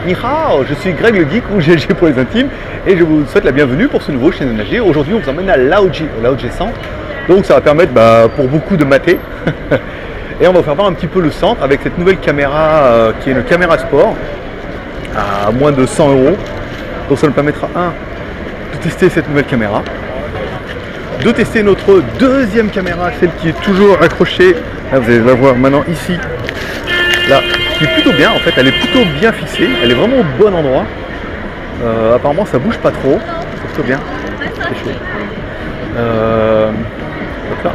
Ni hao, je suis Greg le Geek ou GG pour les intimes et je vous souhaite la bienvenue pour ce nouveau Shenzhen AG. Aujourd'hui on vous emmène à Laoji, au Laoji Centre. Donc ça va permettre pour beaucoup de mater. Et on va vous faire voir un petit peu le centre avec cette nouvelle caméra qui est une caméra sport à moins de 100 €. Donc ça nous permettra de tester cette nouvelle caméra, de tester notre deuxième caméra, celle qui est toujours accrochée. Là, vous allez la voir maintenant ici, là, qui est plutôt bien en fait, elle est plutôt bien fixée, elle est vraiment au bon endroit. Apparemment ça bouge pas trop, c'est plutôt bien. C'est chaud. Donc là,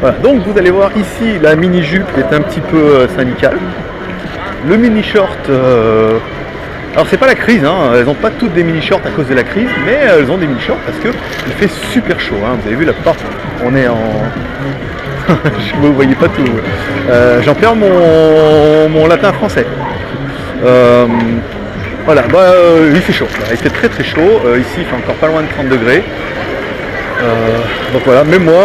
voilà. Donc vous allez voir ici la mini jupe qui est un petit peu syndicale. Le mini short, alors c'est pas la crise, hein. Elles n'ont pas toutes des mini shorts à cause de la crise, mais elles ont des mini shorts parce que il fait super chaud, hein. Vous avez vu la plupart, on est en... vous voyez pas tout. J'en perds mon latin français. Voilà, il fait chaud, il fait très très chaud. Ici il fait encore pas loin de 30 degrés. Donc voilà, même moi,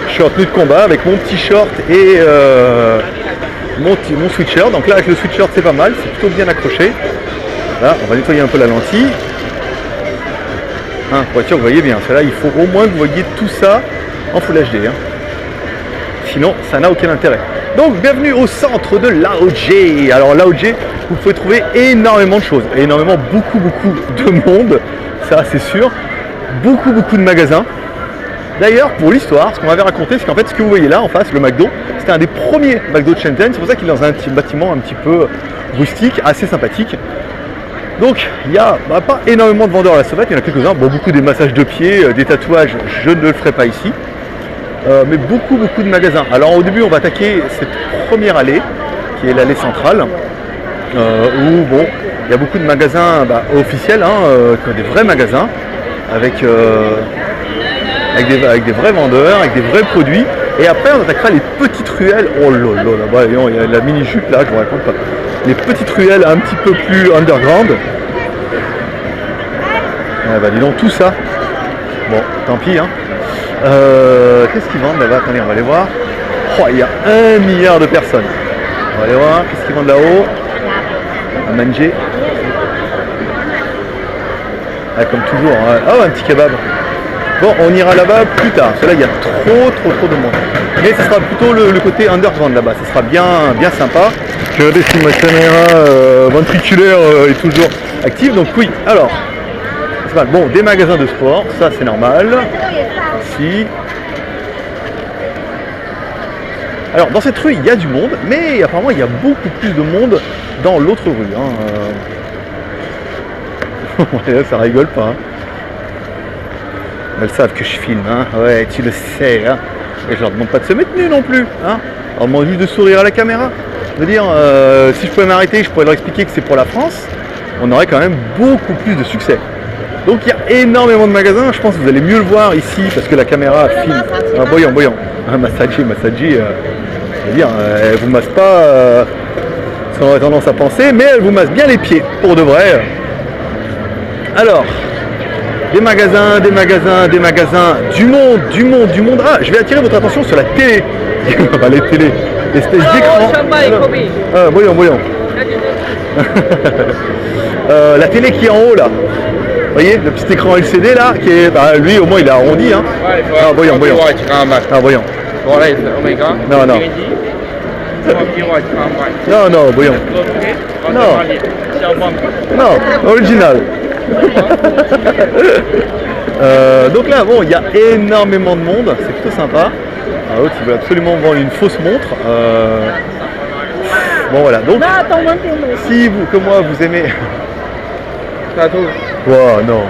je suis en tenue de combat avec mon petit short et mon sweatshirt. Donc là avec le sweatshirt c'est pas mal, c'est plutôt bien accroché. Là on va nettoyer un peu la lentille. Pour être sûr que vous voyez bien, celle-là il faut au moins que vous voyez tout ça en Full HD. Sinon ça n'a aucun intérêt. Donc bienvenue au centre de Laoji. Alors Laoji, vous pouvez trouver énormément de choses, énormément, beaucoup de monde, ça c'est sûr. Beaucoup de magasins. D'ailleurs, pour l'histoire, ce qu'on m'avait raconté, c'est qu'en fait, ce que vous voyez là en face, le McDo, c'était un des premiers McDo de Shenzhen. C'est pour ça qu'il est dans un petit bâtiment un petit peu rustique, assez sympathique. Donc, il n'y a pas énormément de vendeurs à la sauvette, il y en a quelques-uns. Bon, beaucoup des massages de pieds, des tatouages, je ne le ferai pas ici. Mais beaucoup de magasins. Alors, au début, on va attaquer cette première allée, qui est l'allée centrale, où, bon, il y a beaucoup de magasins officiels, qui ont des vrais magasins. Avec des vrais vendeurs, avec des vrais produits. Et après on attaquera les petites ruelles. Oh là là, là-bas, il y a la mini jupe là, je vous raconte pas. Les petites ruelles un petit peu plus underground. Dis donc tout ça. Bon, tant pis hein. Qu'est-ce qu'ils vendent là-bas? Attendez, on va aller voir. Oh, il y a 1 milliard de personnes. On va aller voir, qu'est-ce qu'ils vendent là-haut? À manger. Comme toujours, hein. Oh, un petit kebab. Bon, on ira là-bas plus tard, parce que là il y a trop de monde. Mais ce sera plutôt le côté underground là-bas, ce sera bien sympa. Regardez si ma caméra ventriculaire est toujours active, donc oui, alors, c'est mal. Bon, des magasins de sport, ça c'est normal. Ici. Alors dans cette rue il y a du monde, mais apparemment il y a beaucoup plus de monde dans l'autre rue. Ouais, ça rigole pas. Elles savent que je filme, ouais, tu le sais. Et je leur demande pas de se mettre nu non plus. On demande juste de sourire à la caméra. Je veux dire, si je pouvais m'arrêter, je pourrais leur expliquer que c'est pour la France. On aurait quand même beaucoup plus de succès. Donc il y a énormément de magasins. Je pense que vous allez mieux le voir ici parce que la caméra filme. Voyons. Massaji, je veux dire, elle vous masse pas ce qu'on aurait tendance à penser, mais elle vous masse bien les pieds, pour de vrai. Alors, des magasins, du monde. Ah, je vais attirer votre attention sur la télé. Les télés, l'espèce d'écran. Voyons. La télé qui est en haut là. Vous voyez, le petit écran LCD là, qui est, lui au moins il est arrondi. Voyons. Voyons. Non, voyons. Non, original. Donc là, bon, il y a énormément de monde, c'est plutôt sympa. L'autre, il veut absolument vendre une fausse montre. Bon, voilà. Donc, si vous, comme moi, vous aimez. Wow, non.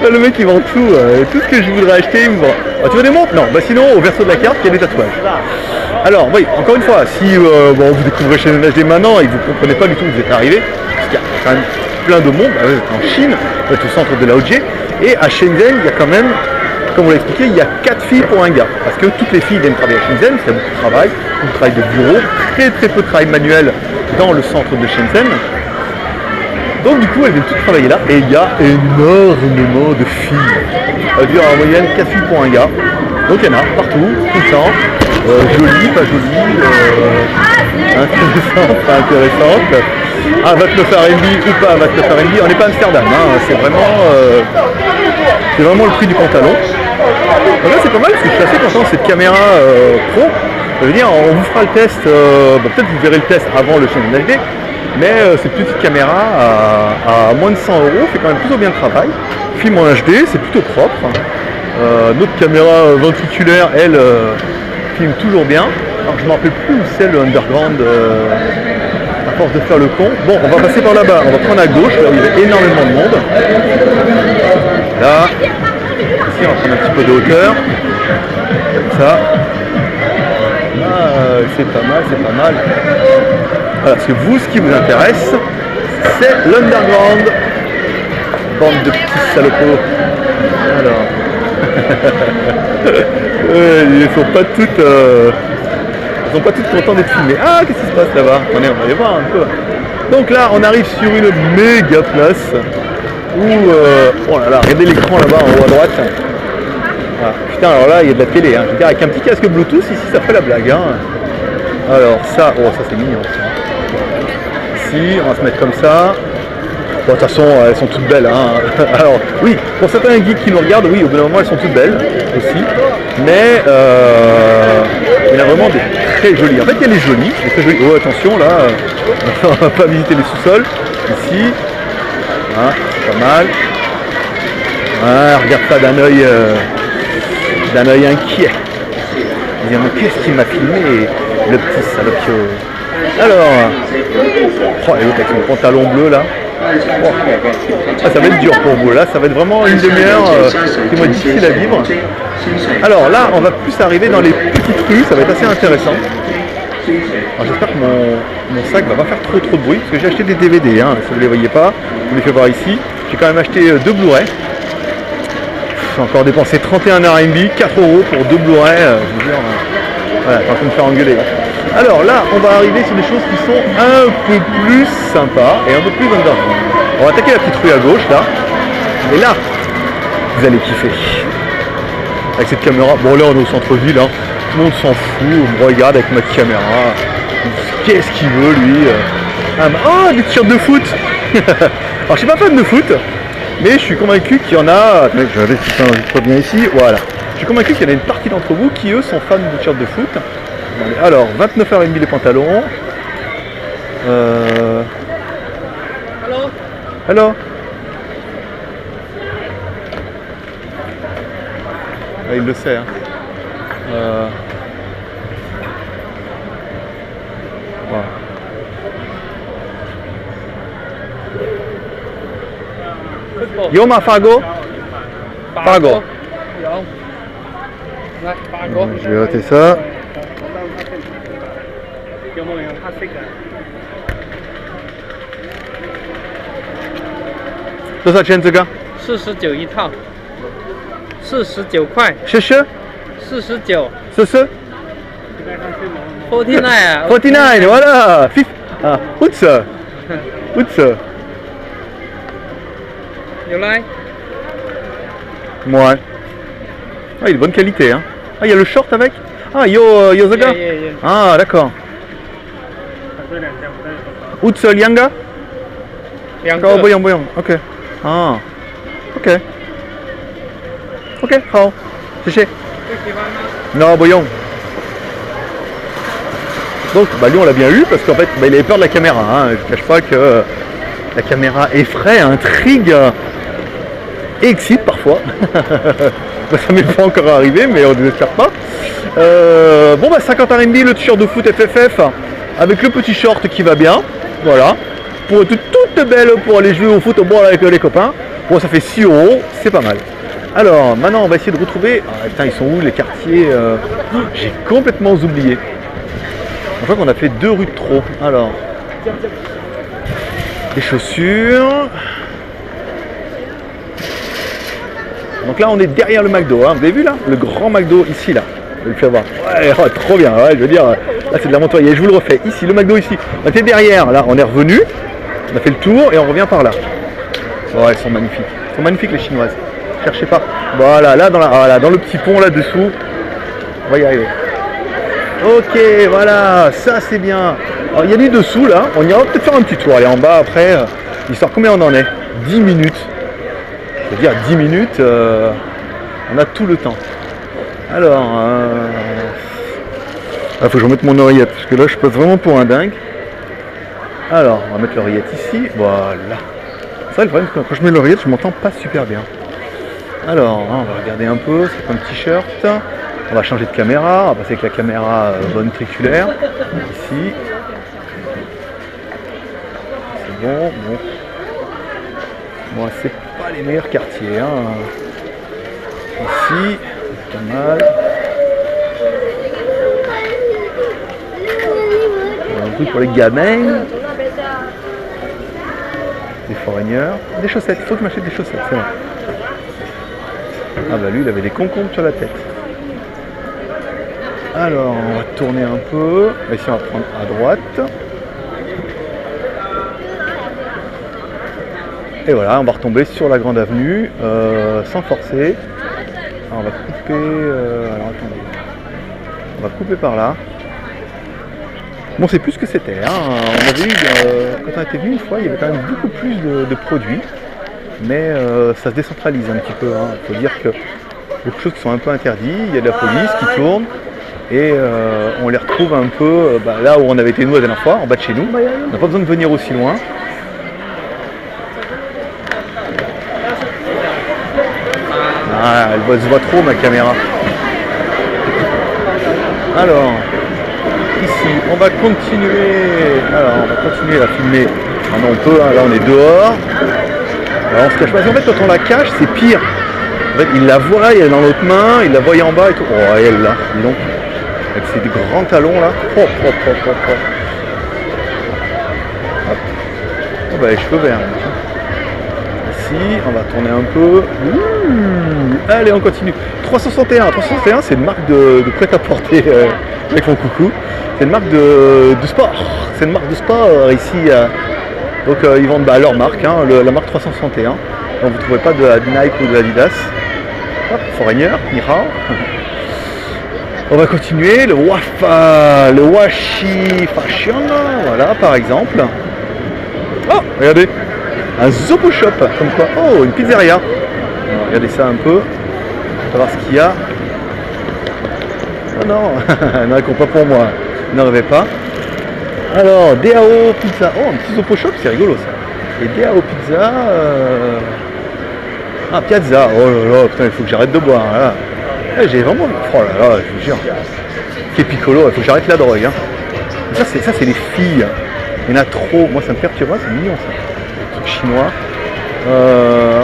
Non. Le mec il vend tout, tout ce que je voudrais acheter il me vend. Tu veux des montres? Non, sinon au verso de la carte il y a des tatouages. Alors oui, encore une fois, si vous découvrez Shenzhen HD maintenant et que vous ne comprenez pas du tout où vous êtes arrivé, parce qu'il y a quand même plein de monde, vous êtes en Chine, vous êtes au centre de Laoji, et à Shenzhen il y a quand même, comme vous l'avez expliqué, il y a 4 filles pour un gars. Parce que toutes les filles viennent travailler à Shenzhen, c'est beaucoup de travail, beaucoup de travail de bureau, très peu de travail manuel dans le centre de Shenzhen. Donc du coup elles viennent toutes travailler là et il y a énormément de filles. Ça veut dire en moyenne 4 filles pour un gars. Donc il y en a partout, tout le temps. Jolies, pas jolies. Intéressante, pas intéressante. Ah, 29 RMB ou pas 29 RMB, on n'est pas à Amsterdam, hein. C'est vraiment le prix du pantalon. Donc là c'est pas mal parce que je suis assez content de cette caméra pro. Ça veut dire on vous fera le test, peut-être vous verrez le test avant le channel HD, mais cette petite caméra à moins de 100 € fait quand même plutôt bien le travail. Film en HD, c'est plutôt propre. Notre caméra ventriculaire, elle, filme toujours bien. Alors je ne me rappelle plus où c'est le underground à force de faire le con. Bon, on va passer par là-bas, on va prendre à gauche, là où il y a énormément de monde. Là, ici on va prendre un petit peu de hauteur. Comme ça. C'est pas mal, c'est pas mal. Voilà, parce que vous, ce qui vous intéresse, c'est l'underground. Bande de petits salopos. Alors. Ils sont pas toutes contents d'être filmés. Ah, qu'est-ce qui se passe là-bas? Attendez, on va aller voir un peu. Donc là, on arrive sur une méga place où, oh là là, regardez l'écran là-bas en haut à droite. Ah, putain, alors là, il y a de la télé. Hein. Je veux dire, avec un petit casque Bluetooth, ici, ça fait la blague. Hein. Alors ça, oh, ça c'est mignon. Ici, on va se mettre comme ça. Bon, de toute façon, elles sont toutes belles. Hein. Alors, oui, pour certains geeks qui nous regardent, oui, au bout d'un moment, elles sont toutes belles aussi. Mais il y en a vraiment des très jolies. En fait, il y a les jolies, les très jolies. Oh, attention, là, on va pas visiter les sous-sols. Ici, hein, c'est pas mal. Ah, regarde ça d'un œil inquiet. Mais qu'est-ce qui m'a filmé, le petit salopio. Alors, oh, et l'autre avec son pantalon bleu là. Oh. Ah, ça va être dur pour vous, là ça va être vraiment une demi-heure qui va être difficile à vivre. Alors là on va plus arriver dans les petites rues, ça va être assez intéressant. Alors j'espère que mon sac va pas faire trop de bruit, parce que j'ai acheté des DVD, hein, si vous ne les voyez pas, je vous les fais voir ici. J'ai quand même acheté 2 Blu-ray. J'ai encore dépensé 31 RMB, 4 € pour 2 Blu-ray, je vous jure, voilà, t'es en train de me faire engueuler. Alors là, on va arriver sur des choses qui sont un peu plus sympas et un peu plus underground. On va attaquer la petite rue à gauche là. Et là, vous allez kiffer. Avec cette caméra. Bon là on est au centre-ville, hein. Tout le monde s'en fout, on me regarde avec ma caméra. Qu'est-ce qu'il veut lui? Oh, des t-shirts de foot. Alors je suis pas fan de foot, mais je suis convaincu qu'il y en a. Je vais pas bien ici. Voilà. Je suis convaincu qu'il y en a une partie d'entre vous qui eux sont fans de t-shirts de foot. Alors, 29 RMB les pantalons. Hello. Ah, il le sait. Hein. Voilà. Yoma Fargo. Fargo. Je vais noter ça. 有冇用黑色嘅？ 多少钱这个49一套，49块？49 ，49 49 49啊 49 voilà. Ah, oups. Oups. 有来 Ouais. Ah, il est de bonne qualité, hein. Ah, il y a le short avec. Ah, yo the gars. Ah, d'accord. Outs Lianga. 两 哦， 个 不用不用 ，OK， 啊 ，OK， OK， 好，谢谢。Non,不用。Donc, bah, lui on l'a bien eu parce qu'en fait, bah, il avait peur de la caméra. Hein. Je ne cache pas que la caméra effraie, intrigue et excite parfois. Bah, ça m'est pas encore arrivé, mais on ne désespère pas. Bon, bah 50 RMB le t-shirt de foot FFF avec le petit short qui va bien. Voilà. Pour être toute belle pour aller jouer au foot au bord avec les copains. Bon, ça fait 6 €, c'est pas mal. Alors, maintenant, on va essayer de retrouver... Ah, putain, ils sont où les quartiers J'ai complètement oublié. Je crois qu'on a fait 2 rues de trop. Alors, les chaussures. Donc là, on est derrière le McDo. Hein. Vous avez vu là? Le grand McDo ici, là. Je vais le faire voir. Ouais, oh, trop bien. Ouais, je veux dire, là, c'est de la montoyer. Je vous le refais. Ici, le McDo ici. On était derrière. Là, on est revenu. On a fait le tour et on revient par là. Ouais, elles sont magnifiques. Elles sont magnifiques les chinoises. Cherchez pas. Voilà, là dans le petit pont là-dessous. On va y arriver. Ok, voilà, ça c'est bien. Alors il y a du dessous là, on ira peut-être faire un petit tour. Allez en bas après, l'histoire, combien on en est? 10 minutes. C'est-à-dire 10 minutes, on a tout le temps. Alors, faut que je remette mon oreillette, parce que là je passe vraiment pour un dingue. Alors, on va mettre l'oreillette ici, voilà. Ça, le problème, c'est que quand je mets l'oreillette, je m'entends pas super bien. Alors, on va regarder un peu, c'est un t-shirt. On va changer de caméra, on va passer avec la caméra bonne triculaire. Ici. C'est bon, bon. Bon, c'est pas les meilleurs quartiers. Hein. Ici, c'est pas mal. Un truc pour les gamins. Des foreigners. Des chaussettes, il faut que je m'achète des chaussettes, c'est vrai. Ah bah lui, il avait des concombres sur la tête. Alors, on va tourner un peu. Ici, on va prendre à droite. Et voilà, on va retomber sur la grande avenue, sans forcer. Alors, on va couper... alors, attendez. On va couper par là. Bon, c'est plus ce que c'était. Hein. On avait eu, quand on était venu une fois, il y avait quand même beaucoup plus de produits. Mais ça se décentralise un petit peu. Hein. Il faut dire que beaucoup de choses qui sont un peu interdites. Il y a de la police qui tourne. Et on les retrouve un peu là où on avait été nous la dernière fois, en bas de chez nous. On n'a pas besoin de venir aussi loin. Ah, elle se voit trop ma caméra. Alors, ici, on va continuer. Alors, on va continuer à filmer. Maintenant on peut, hein, là on est dehors. Alors on se cache pas. En fait, quand on la cache, c'est pire. En fait, il la voit, elle est dans l'autre main, il la voit en bas et tout. Oh, elle là, dis donc. Avec ces grands talons là. Oh, oh, oh, oh, oh. Hop. Oh, bah, les cheveux verts. Ici, on va tourner un peu. Allez, on continue. 361. 361, c'est une marque de prêt-à-porter avec mon coucou. C'est une marque de sport. C'est une marque de sport ici. Donc, ils vendent leur marque, hein, la marque 361. Donc, vous ne trouverez pas de Nike ou de Adidas. Hop, foreigner, ni hao. On va continuer, le Wafa, le Washi Fashion, voilà par exemple. Oh, regardez, un Zopo Shop, comme quoi, oh, une pizzeria. Alors, regardez ça un peu, on va voir ce qu'il y a. Oh non, non, ils pas pour moi, ne rêvez pas. Alors, DAO Pizza, oh, un petit Zopo Shop, c'est rigolo ça. Et DAO Pizza, ah, Piazza, oh là là, putain, il faut que j'arrête de boire, là. J'ai vraiment... Oh là là, je vous jure. C'est piccolo, il faut que j'arrête la drogue. Hein. Ça, c'est les filles. Il y en a trop. Moi, ça me perturbe, c'est mignon ça. Truc chinois.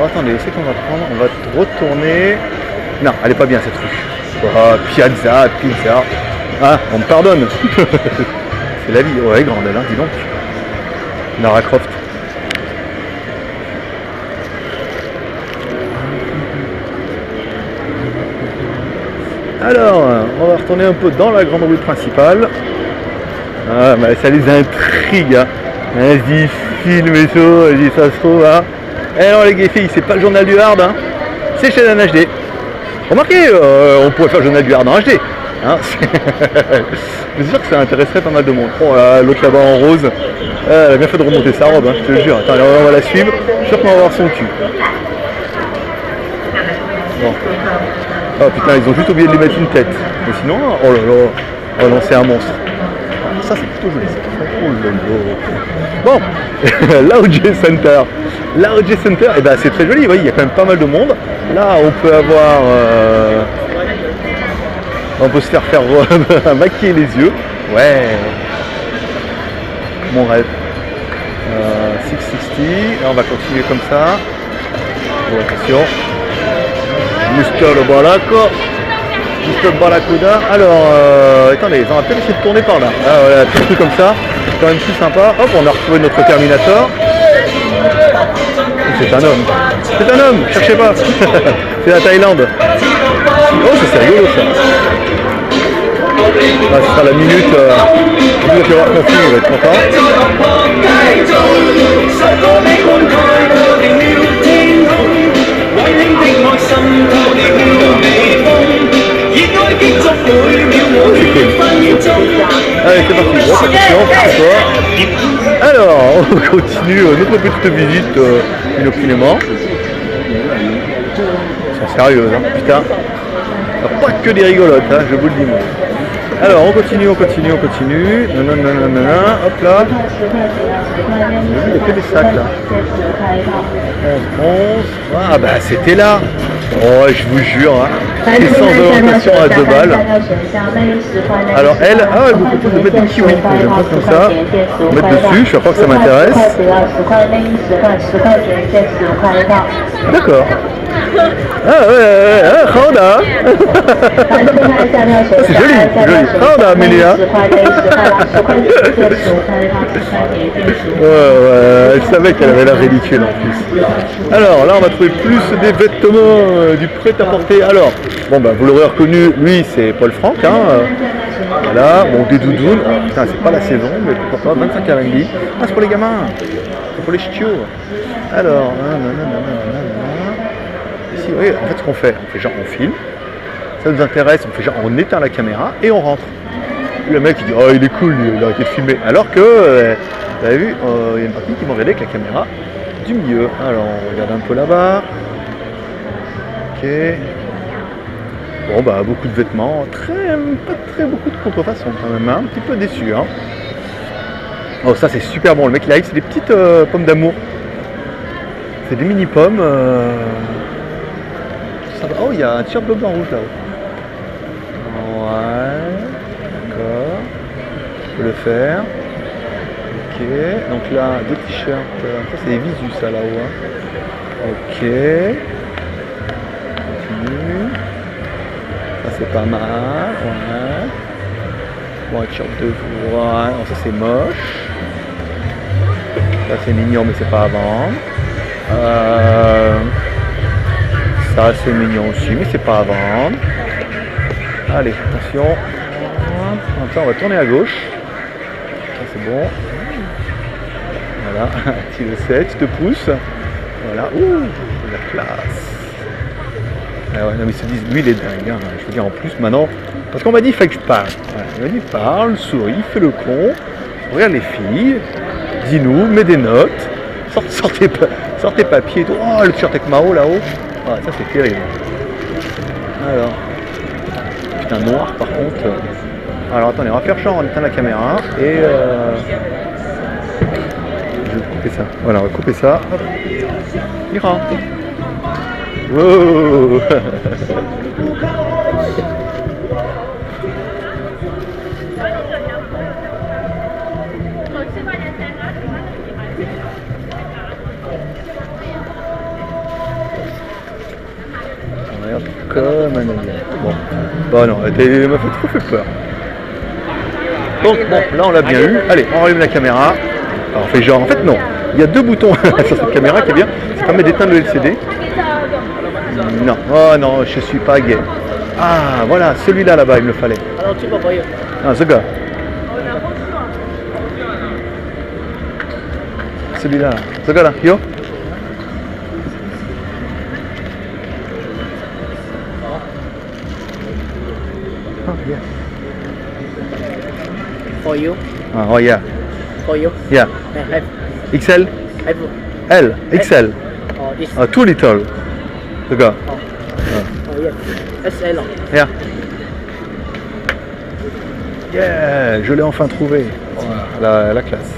Attendez, c'est qu'on va prendre. On va retourner. Non, elle est pas bien cette rue. Oh, Piazza, pizza. Ah, on me pardonne. C'est la vie. Ouais, elle est grande, elle, hein, dis donc. Lara Croft. Alors, on va retourner un peu dans la grande rue principale. Ah, bah, ça les intrigue. Hein. Se dit film et tout, je dis ça se trouve. Hein. Et alors les filles, c'est pas le journal du Hard, hein. C'est chez la HD. Remarquez, on pourrait faire le journal du Hard en HD. Hein. Je suis sûr que ça intéresserait pas mal de monde. Oh là, l'autre là-bas en rose, elle a bien fait de remonter sa robe, hein, je te le jure. Attends, on va la suivre. Je suis sûr qu'on va voir son cul. Bon. Oh putain, ils ont juste oublié de lui mettre une tête. Mais sinon, oh là là, oh non, c'est un monstre. Ça, c'est plutôt joli. Oh là là. Bon, l'AOJ Center. L'AOJ Center, eh ben, c'est très joli. Vous voyez, il y a quand même pas mal de monde. Là, on peut avoir... on peut se faire maquiller les yeux. Ouais. Mon rêve. 660. Et on va continuer comme ça. Oh, attention. Mr. Barakuda. Alors, attendez, on va peut-être essayer de tourner par là. Ah, voilà, petit truc comme ça, c'est quand même plus sympa. Hop, on a retrouvé notre Terminator. C'est un homme. C'est un homme, cherchez pas. C'est la Thaïlande. Oh, ça c'est rigolo ça. Ah, ce sera la minute. Vous allez voir mon film, il va être content. allez, c'est parti. Hop, attention, pousse-toi. Alors, on continue notre petite visite inopinément. Ils sont sérieux, hein, putain. Pas que des rigolotes, hein, je vous le dis moi. Alors, on continue. Nanana, hop là. Il y a que des sacs là. 11. Ah bah c'était là. Oh, je vous jure, hein. C'est sans orientation à 2 balles. Alors elle me propose de mettre des kiwis. J'aime pas comme ça. Mettre dessus, je crois que ça m'intéresse. D'accord. Ah ouais, Randa. C'est joli. Randa, Amélia. Ouais, elle savait qu'elle avait l'air ridicule en plus. Alors là, on va trouver plus des vêtements du prêt-à-porter. Alors, bon bah vous l'aurez reconnu, lui c'est Paul Franck. Hein, voilà, bon des doudounes. Oh, putain, c'est pas la saison, mais pourquoi pas, 25 RMB. Ah, c'est pour les gamins. C'est pour les ch'tios. Alors, ici, oui, en fait ce qu'on fait genre on filme, ça nous intéresse, on fait genre on éteint la caméra et on rentre. Puis le mec il dit oh il est cool, il a arrêté de filmer. Alors que, vous avez vu, il y a une partie qui m'en regardait avec la caméra du milieu. Alors on regarde un peu là-bas. Ok. Bon bah beaucoup de vêtements, pas très beaucoup de contrefaçon quand même, hein. Un petit peu déçu. Hein. Oh ça c'est super bon, le mec il arrive, c'est des petites pommes d'amour. C'est des mini pommes. Oh, il y a un t-shirt bleu blanc rouge là-haut. Ouais, d'accord. Je peux le faire. Ok, donc là, 2 t-shirts. Ça, c'est des visus, ça là-haut. Hein. Ok. Continue. Ça, c'est pas mal. Ouais. Bon, un t-shirt de. Ouais, non, ça, c'est moche. Ça, c'est mignon, mais c'est pas à vendre. Ça c'est mignon aussi, mais c'est pas à vendre. Allez, attention. Comme ça, on va tourner à gauche. Ça c'est bon. Voilà, tu le sais, tu te pousses. Voilà, ouh, la classe. Ah ouais, non mais ils se disent, lui il est dingue. Hein. Je veux dire en plus maintenant, parce qu'on m'a dit il fallait que je parle. Voilà, il m'a dit parle, souris, fais le con, regarde les filles, dis-nous, mets des notes, sors tes papiers et tout. Oh le t-shirt avec Mao là-haut. Ah, ça c'est terrible. Alors, putain noir par contre. Alors attendez, on va faire genre, on éteint la caméra et je vais couper ça. Voilà, on va couper ça. Hop. Ira. Wow. Comme un alien. Bon, bah non, elle m'a trop fait peur. Donc bon, là on l'a bien eu. Allez, on rallume la caméra. Alors on fait genre, en fait non, il y a 2 boutons sur cette caméra qui est bien. Ça permet d'éteindre le LCD. Non, oh non, je suis pas gay. Ah voilà, celui-là là-bas il me le fallait. Ah ce gars. Celui-là, ce gars là, yo. Oh, yeah. For you. Oh yeah. For you. Yeah. XL. L. XL. Oh, this. Too little. The gars. Oh yeah. SL. Yeah. Yeah. Je l'ai enfin trouvé. Voilà, la classe.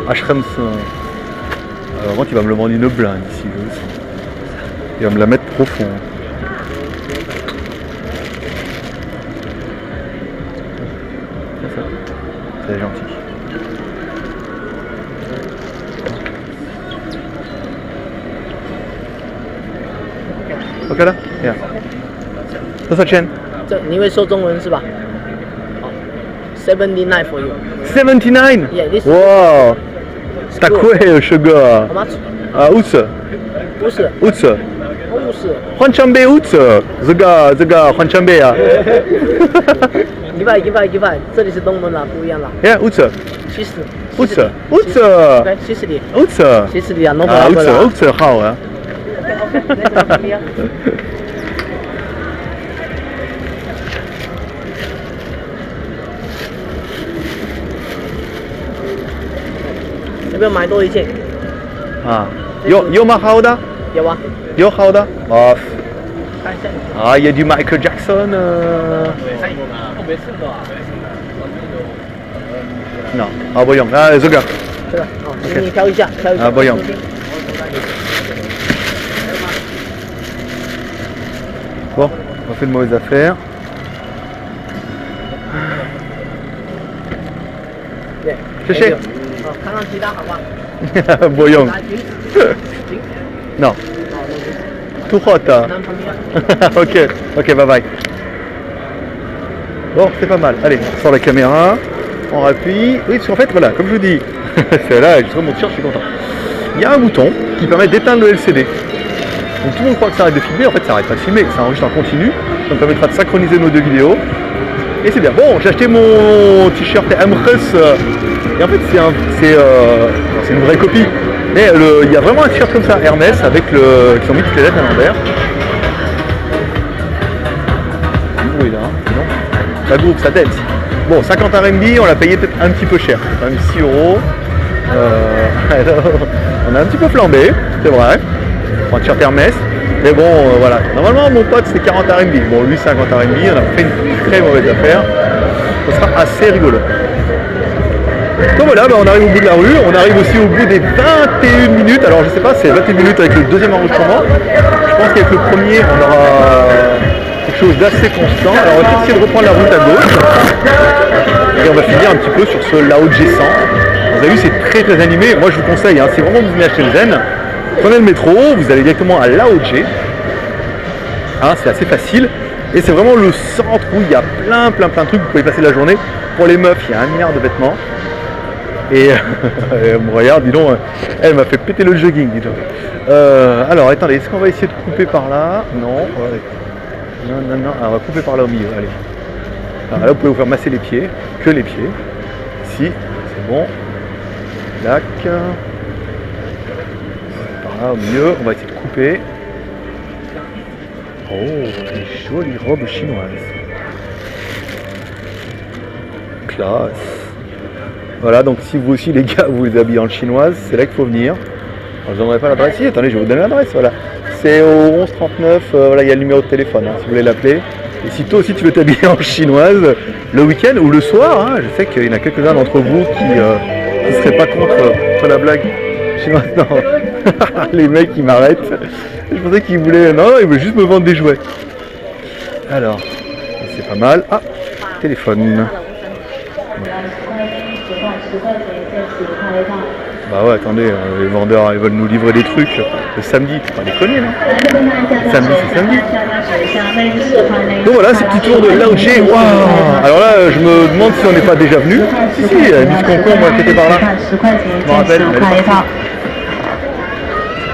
Ashram. Avant il va me le vendre une blinde ici. Il va me la mettre profond. C'est gentil. OK 了 ，Yeah。多少钱？这你会说中文是吧？好 ，79 for you. 79 Yeah, this. Wow. Такое, sugar. How much? Uts. 50. Uts. 50. 환참배 우츠. 저가 환참배야. 100. 这里是东门啦，不一样啦。 예, 우츠. 70. 우츠. 우츠. OK， 70. 우츠. 70 啊，no 아, problem 啦。 우츠好啊。 OK， OK 随便买多一件。啊，有吗好的？有啊，有好的？啊，看一下。啊，il y a du Michael Jackson. Non, ah voyons, ah ce gars. 这个哦，你挑一下，挑一下。啊不用Bon, on fait de mauvaises affaires. 对，谢谢。哦，看看其他好不好？ Voyons. 啊行行 Non, 哦，那就 tout hot. 南旁边。 ok, ok, bye bye. Bon, c'est pas mal. Allez, on sort la caméra, on appuie. Oui, parce qu'en fait, voilà, comme je vous dis, c'est là, je mon t-shirt, je suis content. Il y a un bouton qui permet d'éteindre le LCD. Donc tout le monde croit que ça arrête de filmer, en fait ça arrête pas de filmer, ça enregistre en continu, ça me permettra de synchroniser nos deux vidéos. Et c'est bien. Bon, j'ai acheté mon t-shirt Amrus, et en fait c'est une vraie copie. Mais il y a vraiment un t-shirt comme ça, Hermès, avec qui ont mis toutes les lettres à l'envers. Oui là, non. Ça groupe, ça dance. Bon, 50 RMB, on l'a payé peut-être un petit peu cher, c'est quand même 6 euros. On a un petit peu flambé, c'est vrai. Un t-shirt Hermès. Mais bon, voilà. Normalement, mon pote, c'est 40 RMB. Bon, lui, 50 RMB. On a fait une très mauvaise affaire. Ce sera assez rigolo. Donc voilà, on arrive au bout de la rue. On arrive aussi au bout des 21 minutes. Alors, je sais pas, c'est 21 minutes avec le deuxième enregistrement. Je pense qu'avec le premier, on aura quelque chose d'assez constant. Alors, on va essayer de reprendre la route à gauche. Et on va finir un petit peu sur ce Lao G100. Vous avez vu, c'est très très animé. Moi, je vous conseille, hein, si vraiment vous venez acheter le Zen, prenez le métro, vous allez directement à Laoji. Hein, c'est assez facile. Et c'est vraiment le centre où il y a plein de trucs. Vous pouvez passer la journée. Pour les meufs, il y a 1 milliard de vêtements. Et elle me regarde, dis donc, elle m'a fait péter le jogging, dis donc. Alors, attendez, est-ce qu'on va essayer de couper par là? Non. Non. Alors, on va couper par là au milieu, allez. Alors là, vous pouvez vous faire masser les pieds, que les pieds. Si, c'est bon. Tac. Par là au milieu, on va essayer de couper. Oh, une jolie robe chinoise. Classe. Voilà, donc si vous aussi les gars vous les habillez en chinoise, c'est là qu'il faut venir. Alors, je ne donnerai pas l'adresse. Si, attendez, je vais vous donner l'adresse. Voilà. C'est au 1139, voilà, il y a le numéro de téléphone, hein, si vous voulez l'appeler. Et si toi aussi tu veux t'habiller en chinoise, le week-end ou le soir, hein, je sais qu'il y en a quelques-uns d'entre vous qui ne seraient pas contre la blague chinoise. Non, les mecs qui m'arrêtent. Je pensais qu'ils voulaient. Non, ils voulaient juste me vendre des jouets. Alors, c'est pas mal. Ah, téléphone. Bah ouais, attendez, les vendeurs ils veulent nous livrer des trucs le samedi, faut pas déconner non? Samedi c'est samedi. Donc voilà, ce petit tour de Laoji. Waouh. Alors là, je me demande si on n'est pas déjà venu. Si, il y a Miss Concombre moi qui était par là. Je me rappelle, elle est partie.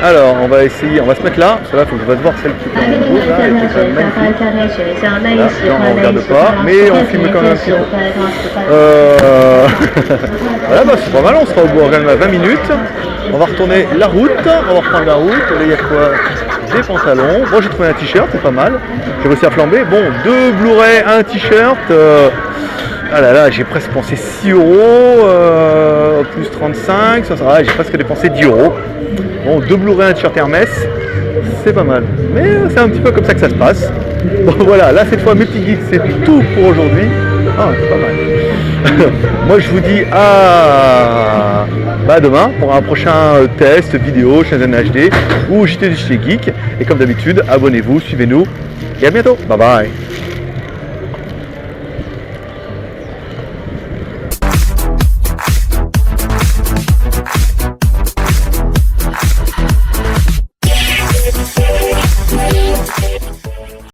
Alors, on va essayer, on va se mettre là, parce que là, il faut que je fasse voir celle qui est en rouge, là, elle est quand même magnifique. Là, on ne regarde pas, mais on filme quand même un petit peu. Voilà, bah, c'est pas mal, on sera au bout quand même à 20 minutes. On va retourner la route, on va reprendre la route. Là, il y a quoi? Des pantalons. Moi, j'ai trouvé un t-shirt, c'est pas mal. J'ai réussi à flamber. Bon, 2 Blu-ray, un t-shirt. Ah là là, j'ai presque pensé 6 euros, plus 35, ça sera, j'ai presque dépensé 10 euros. Bon, 2 Blu-ray, un t-shirt Hermès, c'est pas mal. Mais c'est un petit peu comme ça que ça se passe. Bon voilà, là cette fois Multigeek, c'est tout pour aujourd'hui. Ah, c'est pas mal. Moi je vous dis à demain pour un prochain test vidéo chez NHD ou JT du chez Geek. Et comme d'habitude, abonnez-vous, suivez-nous et à bientôt. Bye bye.